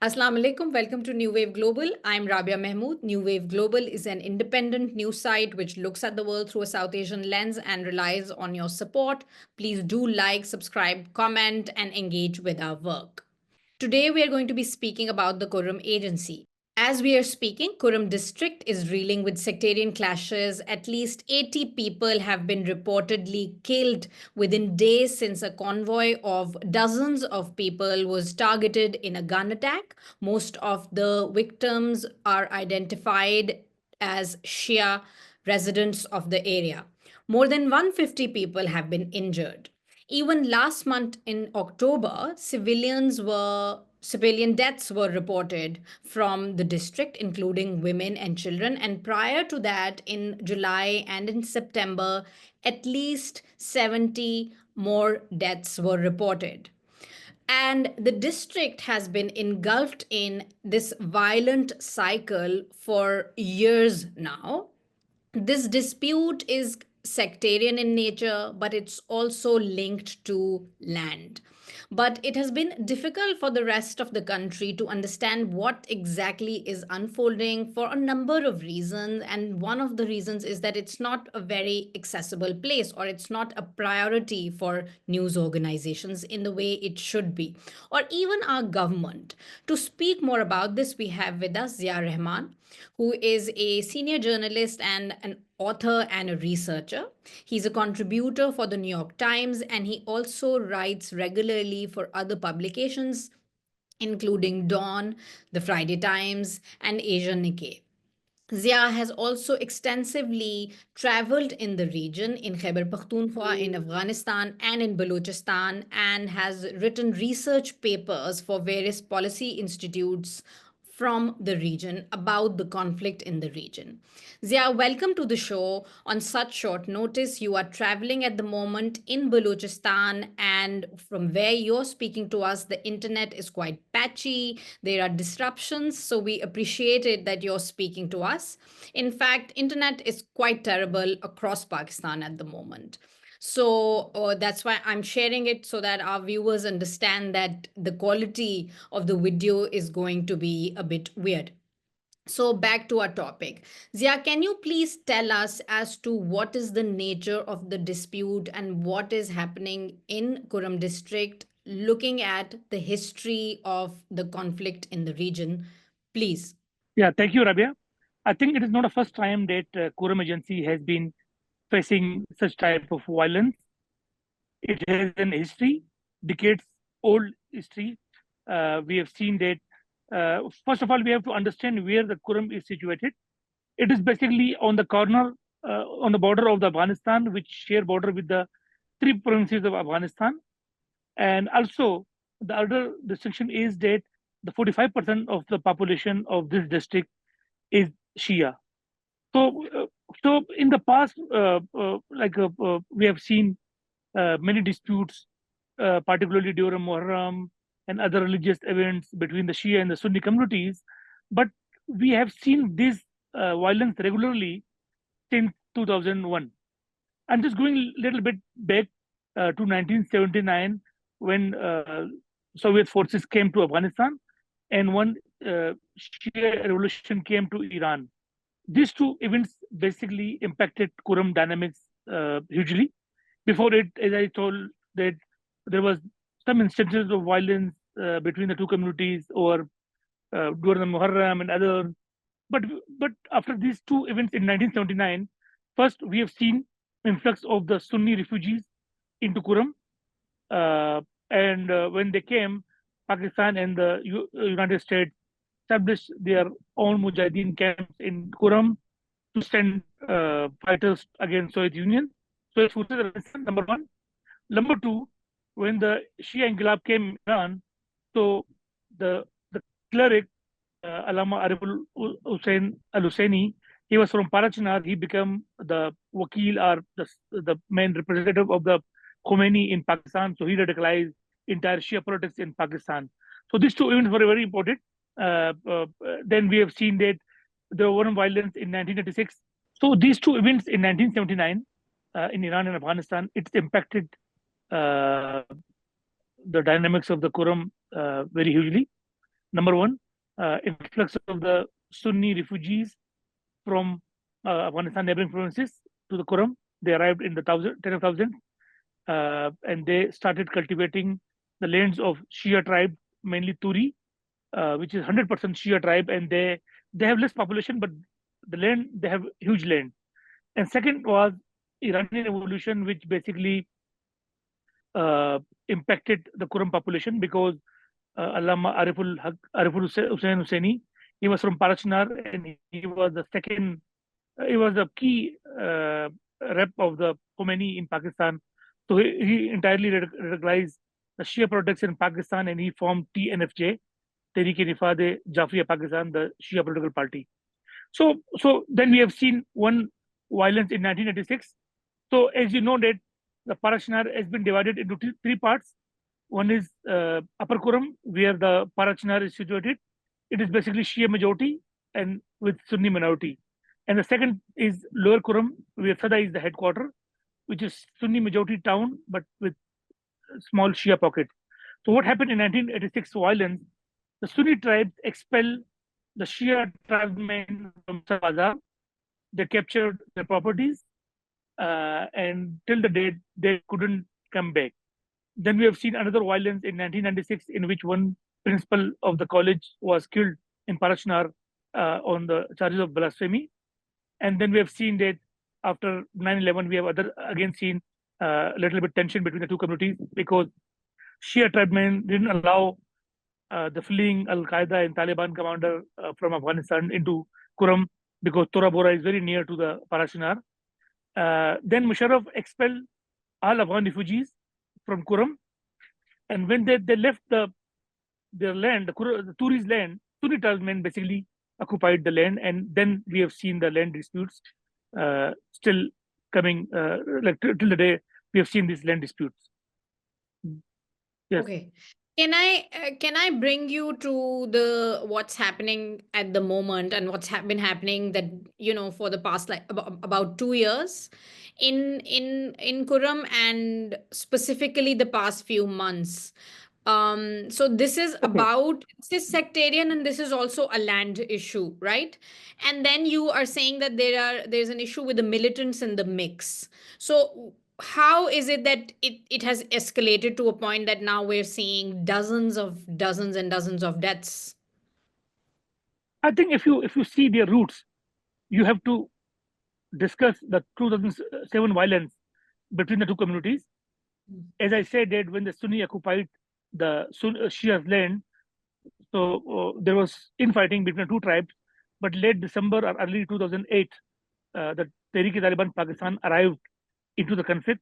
Assalamu alaikum. Welcome to New Wave Global. I'm Rabia Mehmood. New Wave Global is an independent news site which looks at the world through a South Asian lens and relies on your support. Please do like, subscribe, comment, and engage with our work. Today, we are going to be speaking about the Kurram Agency. As we are speaking, Kurram district is reeling with sectarian clashes. At least 80 people have been reportedly killed within days since a convoy of dozens of people was targeted in a gun attack. Most of the victims are identified as Shia residents of the area. More than 150 people have been injured. Even last month in October, civilian deaths were reported from the district, including women and children. And prior to that, in July and in September, at least 70 more deaths were reported. And the district has been engulfed in this violent cycle for years now. This dispute is sectarian in nature, but it's also linked to land. But it has been difficult for the rest of the country to understand what exactly is unfolding for a number of reasons. And one of the reasons is that it's not a very accessible place, or it's not a priority for news organizations in the way it should be, or even our government. To speak more about this, we have with us Zia Ur Rahman, who is a senior journalist and an author and a researcher. He's a contributor for the New York Times, and he also writes regularly for other publications, including Dawn, the Friday Times, and Asia Nikkei. Zia has also extensively traveled in the region, in Khyber Pakhtunkhwa, in Afghanistan, and in Balochistan, and has written research papers for various policy institutes from the region about the conflict in the region. Zia, welcome to the show on such short notice. You are traveling at the moment in Balochistan, and from where you're speaking to us, the internet is quite patchy. There are disruptions, so we appreciate it that you're speaking to us. In fact, internet is quite terrible across Pakistan at the moment. So that's why I'm sharing it, so that our viewers understand that the quality of the video is going to be a bit weird. So back to our topic. Zia, can you please tell us as to what is the nature of the dispute and what is happening in Kurram district, looking at the history of the conflict in the region, please? Yeah, thank you, Rabia. I think it is not the first time that Kurram agency has been facing such type of violence. It has an history, decades old history. We have seen that. First of all, we have to understand where the Kurram is situated. It is basically on the corner, on the border of the Afghanistan, which share border with the three provinces of Afghanistan. And also, the other distinction is that the 45% of the population of this district is Shia. So, so in the past, we have seen many disputes, particularly during Muharram and other religious events between the Shia and the Sunni communities. But we have seen this violence regularly since 2001. I'm just going a little bit back to 1979, when Soviet forces came to Afghanistan, and when Shia revolution came to Iran. These two events basically impacted Kurram dynamics hugely. Before it, as I told, that there was some instances of violence between the two communities, or during the Muharram and other. But after these two events in 1979, first we have seen influx of the Sunni refugees into Kurram, and when they came, Pakistan and the United States established their own Mujahideen camps in Kurram to send fighters against Soviet Union. Soviet forces, number one. Number two, when the Shia Inqilab came in Iran, so the cleric, Alama Ariful Hussein al-Husseini, he was from Parachinar. He became the wakil, or the main representative of the Khomeini in Pakistan. So he radicalized entire Shia politics in Pakistan. So these two events were very important. Then we have seen that there was violence in 1986. So these two events in 1979 in Iran and Afghanistan, it's impacted the dynamics of the Kurram very hugely. Number one, influx of the Sunni refugees from Afghanistan neighboring provinces to the Kurram. They arrived in the ten of thousands, and they started cultivating the lands of Shia tribe, mainly Turi, which is 100% Shia tribe, and they have less population, but the land they have huge land. And second was Iranian revolution, which basically uh, impacted the Kurram population because Allama Ariful Hussain Husseini, he was from Parachinar, and he was the second, he was the key rep of the Khomeini in Pakistan. So he entirely recognized the Shia products in Pakistan, and he formed TNFJ, Tehreek-e-Nifad Jafriya Pakistan, the Shia political party. So then we have seen one violence in 1986. So as you know that the Parachinar has been divided into three parts. One is Upper Kurram, where the Parachinar is situated. It is basically Shia majority and with Sunni minority. And the second is Lower Kurram, where Sada is the headquarter, which is Sunni majority town, but with small Shia pocket. So what happened in 1986 violence? The Sunni tribes expel the Shia tribesmen from Bazaar. They captured their properties, and till the date they couldn't come back. Then we have seen another violence in 1996, in which one principal of the college was killed in Parachinar on the charges of blasphemy. And then we have seen that after 9/11, we have again seen a little bit tension between the two communities because Shia tribesmen didn't allow the fleeing Al Qaeda and Taliban commander from Afghanistan into Kurram because Tora Bora is very near to the Parachinar. Then Musharraf expelled all Afghan refugees from Kurram, and when they left their land, the Turi's land, Sunni tribesmen basically occupied the land, and then we have seen the land disputes still coming, like till the day we have seen these land disputes. Yes. Okay. Can I bring you to the what's happening at the moment and what's been happening that for the past like about 2 years in Kurram and specifically the past few months. So this is Okay. about this is sectarian and this is also a land issue, right? And then you are saying that there's an issue with the militants in the mix. So how is it that it has escalated to a point that now we're seeing dozens and dozens of deaths? I think if you see their roots, you have to discuss the 2007 violence between the two communities. As I said, that when the Sunni occupied the Shia's land, so there was infighting between the two tribes. But late December or early 2008, the Tehreek-e-Taliban Pakistan arrived into the conflict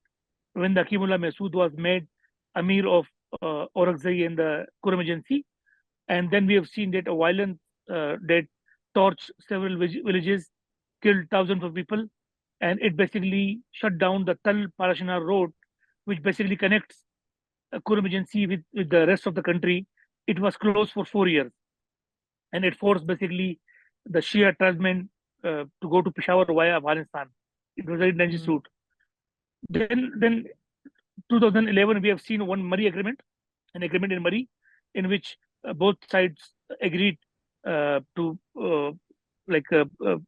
when the Akimullah Masood was made Amir of Orakzai and the Kurram Agency. And then we have seen that a violence that torched several villages, killed thousands of people, and it basically shut down the Tal Parashina road, which basically connects Kurram Agency with the rest of the country. It was closed for 4 years, and it forced basically the Shia tribesmen to go to Peshawar via Afghanistan. It was a very dangerous Mm. route. Then 2011, we have seen one Murray agreement, an agreement in Murray, in which both sides agreed to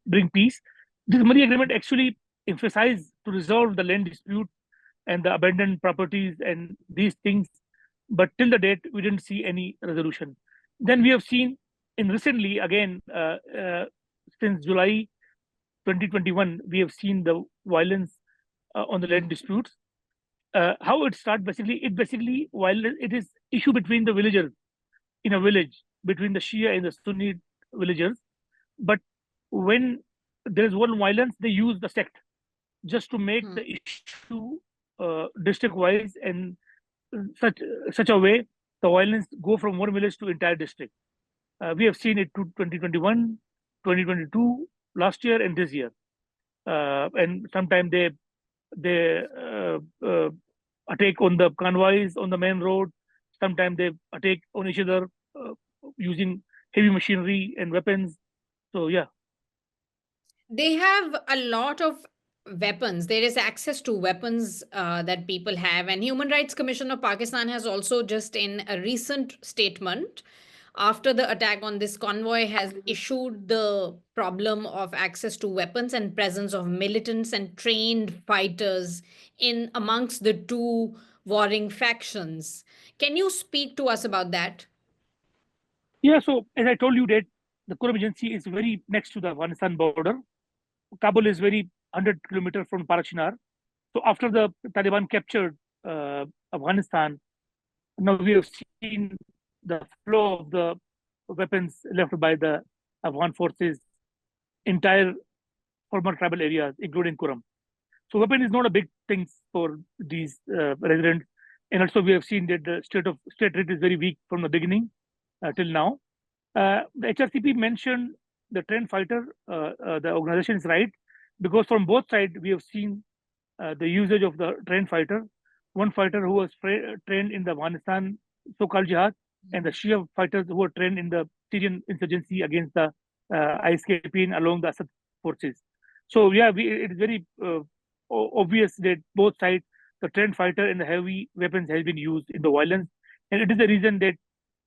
bring peace. This Murray agreement actually emphasized to resolve the land dispute and the abandoned properties and these things, but till the date we didn't see any resolution. Then we have seen in recently again since July 2021, we have seen the violence on the land Mm. disputes. How it starts basically, while it is issue between the villagers in a village, between the Shia and the Sunni villagers, but when there is one violence, they use the sect just to make Mm. the issue district wise, and such such a way the violence go from one village to entire district. We have seen it to 2021, 2022, last year and this year, and sometimes they attack on the convoys on the main road. Sometimes they attack on each other using heavy machinery and weapons. So yeah. They have a lot of weapons. There is access to weapons that people have, and Human Rights Commission of Pakistan has also just in a recent statement after the attack on this convoy, has issued the problem of access to weapons and presence of militants and trained fighters in amongst the two warring factions. Can you speak to us about that? Yeah, so as I told you that the Kurram agency is very next to the Afghanistan border. Kabul is very 100 kilometers from Parachinar. So after the Taliban captured Afghanistan, now we have seen the flow of the weapons left by the Afghan forces, entire former tribal areas, including Kurram. So weapon is not a big thing for these residents. And also we have seen that the state rate is very weak from the beginning till now. The HRCP mentioned the trained fighter. The organization is right because from both sides we have seen the usage of the trained fighter. One fighter who was trained in the Afghanistan so-called jihad, and the Shia fighters who were trained in the Syrian insurgency against the ISKP along the Assad forces. So yeah, it is very obvious that both sides, the trained fighter and the heavy weapons, has been used in the violence, and it is the reason that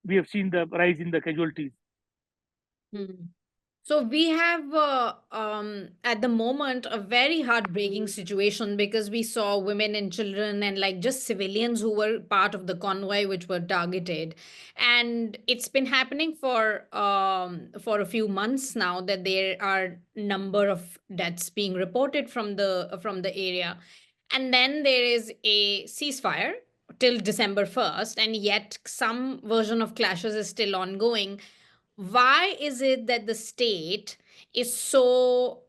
we have seen the rise in the casualties. Hmm. So we have at the moment a very heartbreaking situation because we saw women and children and like just civilians who were part of the convoy which were targeted, and it's been happening for a few months now that there are number of deaths being reported from the area, and then there is a ceasefire till December 1st, and yet some version of clashes is still ongoing. Why is it that the state is so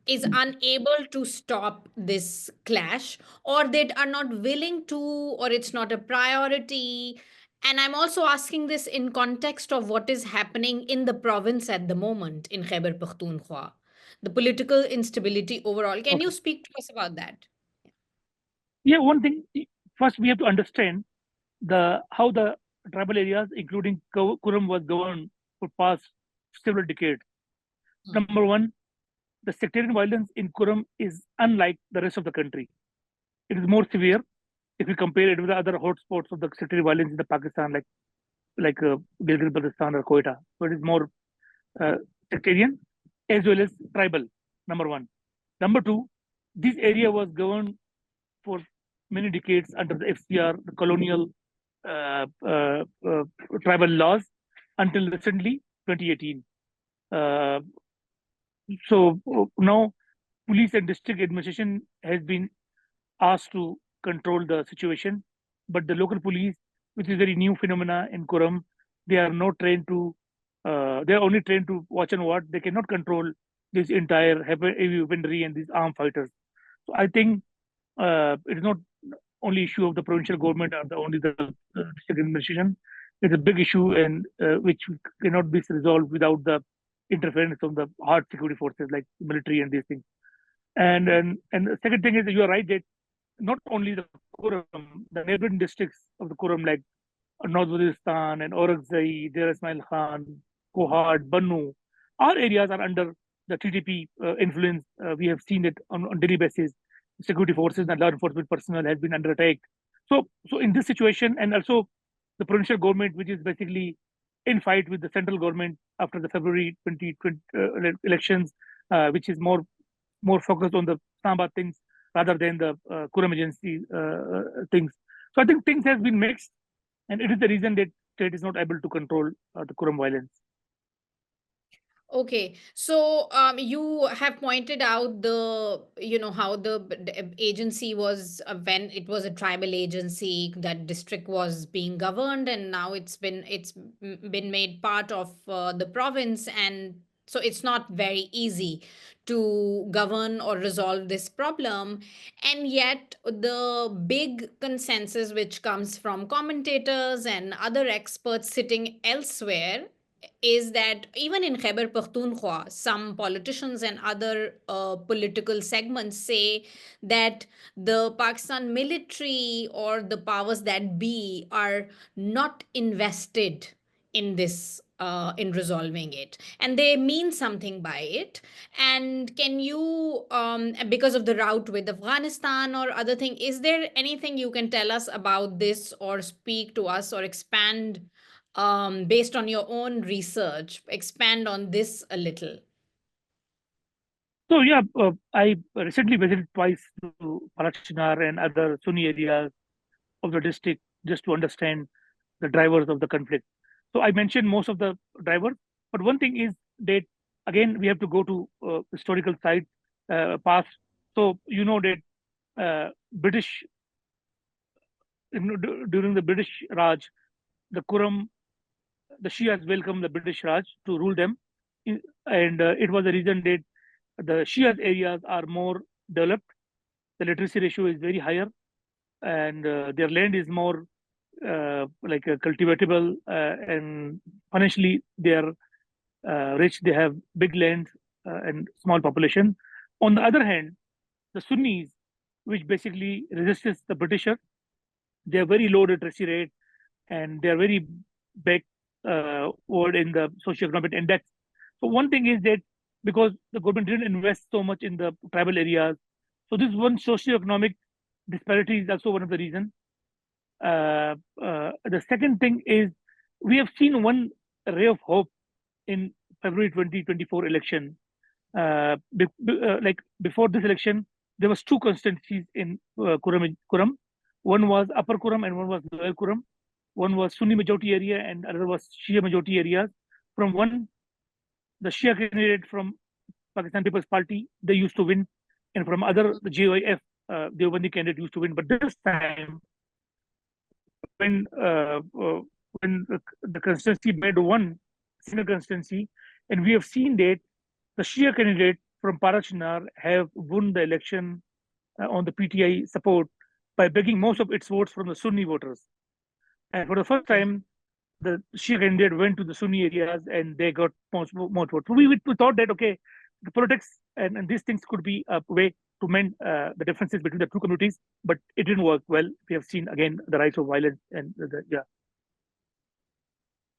is unable to stop this clash, or they are not willing to, or it's not a priority? And I'm also asking this in context of what is happening in the province at the moment in Khyber Pakhtunkhwa, the political instability overall. Can you Okay. speak to us about that? Yeah, one thing, first we have to understand the how the tribal areas, including Kurum, was governed for past several decades. Hmm. Number one, the sectarian violence in Kurum is unlike the rest of the country. It is more severe if we compare it with the other hotspots of the sectarian violence in the Pakistan, like Gilgit-Baltistan or Quetta. So it is more uh, sectarian as well as tribal. Number one. Number two, this area was governed for many decades under the FCR, the colonial uh, uh, uh, tribal laws, until recently, 2018. Uh, so now, police and district administration has been asked to control the situation, but the local police, which is a very new phenomena in Kuram, they are not trained to. They are only trained to watch and what. They cannot control this entire heavy weaponry and these armed fighters. So I think it is not only issue of the provincial government or the only the district administration. It's a big issue and which cannot be resolved without the interference of the hard security forces like military and these things. And the second thing is that you are right that not only the Kuram, the neighboring districts of the Kuram like North Waziristan and Orakzai, Deir Ismail Khan, Kohad, Bannu, our areas are under the TTP influence. We have seen it on daily basis. Security forces and law enforcement personnel has been under attack. So in this situation, and also the provincial government, which is basically in fight with the central government after the February 2020 elections, which is more focused on the Islamabad things rather than the Kuram agency things. So I think things has been mixed, and it is the reason that state is not able to control the Kuram violence. Okay, so you have pointed out how the agency was when it was a tribal agency, that district was being governed, and now it's been made part of the province, and so it's not very easy to govern or resolve this problem. And yet, the big consensus which comes from commentators and other experts sitting elsewhere is that even in Khyber Pakhtunkhwa, some politicians and other political segments say that the Pakistan military or the powers that be are not invested in this. In resolving it, and they mean something by it. And can you, because of the route with Afghanistan or other thing, is there anything you can tell us about this or speak to us or expand based on your own research? Expand on this a little. So yeah, I recently visited twice to Palakshnar and other Sunni areas of the district just to understand the drivers of the conflict. So I mentioned most of the drivers, but one thing is that again we have to go to historical sites past. So you know that British during the British Raj, the Kurram, the Shias welcomed the British Raj to rule them, and it was the reason that the Shias areas are more developed. The literacy ratio is very higher, and their land is more like cultivatable, and financially they are rich. They have big land and small population. On the other hand, the Sunnis, which basically resists the Britisher, they have very low literacy rate and they are very backward in the socioeconomic index. So one thing is that because the government didn't invest so much in the tribal areas, so this one socioeconomic disparity is also one of the reasons. The second thing is we have seen one ray of hope in February 2024 election. Like before this election, there was two constituencies in Kurram. One was Upper Kurram and one was Lower Kurram. One was Sunni majority area and other was Shia majority areas. From one, the Shia candidate from Pakistan People's Party, they used to win, and from other, the JOIF, the Deobandi candidate used to win. But this time, when uh, uh, when the constituency made one single constituency, and we have seen that the Shia candidate from Parachinar have won the election on the PTI support by begging most of its votes from the Sunni voters. And for the first time, the Shia candidate went to the Sunni areas and they got more votes. We thought that, okay, the politics and these things could be a way to mend the differences between the two communities, but it didn't work well. We have seen again the rise of violence and yeah.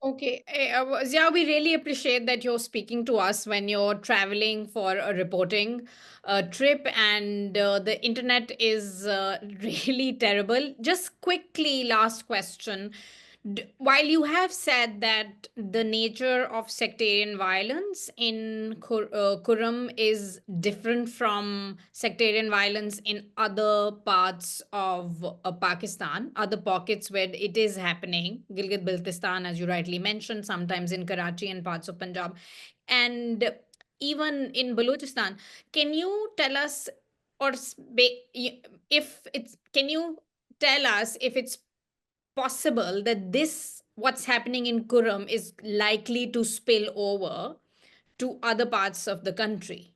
Okay. Zia, we really appreciate that you're speaking to us when you're traveling for a reporting trip, and the internet is really terrible. Just quickly, last question. While you have said that the nature of sectarian violence in Kurram is different from sectarian violence in other parts of Pakistan, other pockets where it is happening, Gilgit Baltistan, as you rightly mentioned, sometimes in Karachi and parts of Punjab, and even in Balochistan. Can you tell us, or if it's, can you tell us if it's possible that this what's happening in Kurram is likely to spill over to other parts of the country?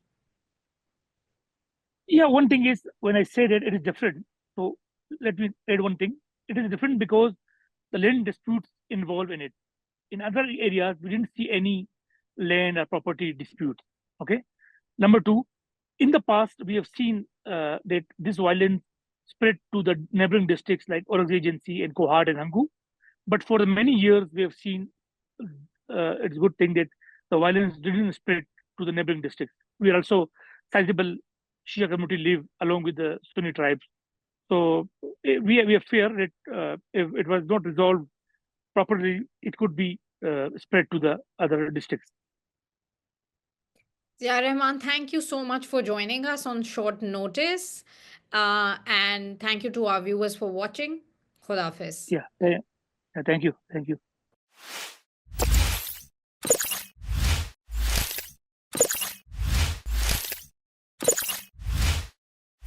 Yeah, one thing is when I say that it is different. So let me add one thing. It is different because the land disputes involved in it. In other areas, we didn't see any land or property dispute. Okay. Number two, in the past, we have seen that this violence spread to the neighboring districts like Aurangzeb and Kohat and Hangu. But for the many years, we have seen it's a good thing that the violence didn't spread to the neighboring districts. We are also sizable Shia community live along with the Sunni tribes. So we have fear that if it was not resolved properly, it could be spread to the other districts. Zia Rahman, thank you so much for joining us on short notice. And thank you to our viewers for watching. Khuda Hafiz. Yeah, thank you. Thank you.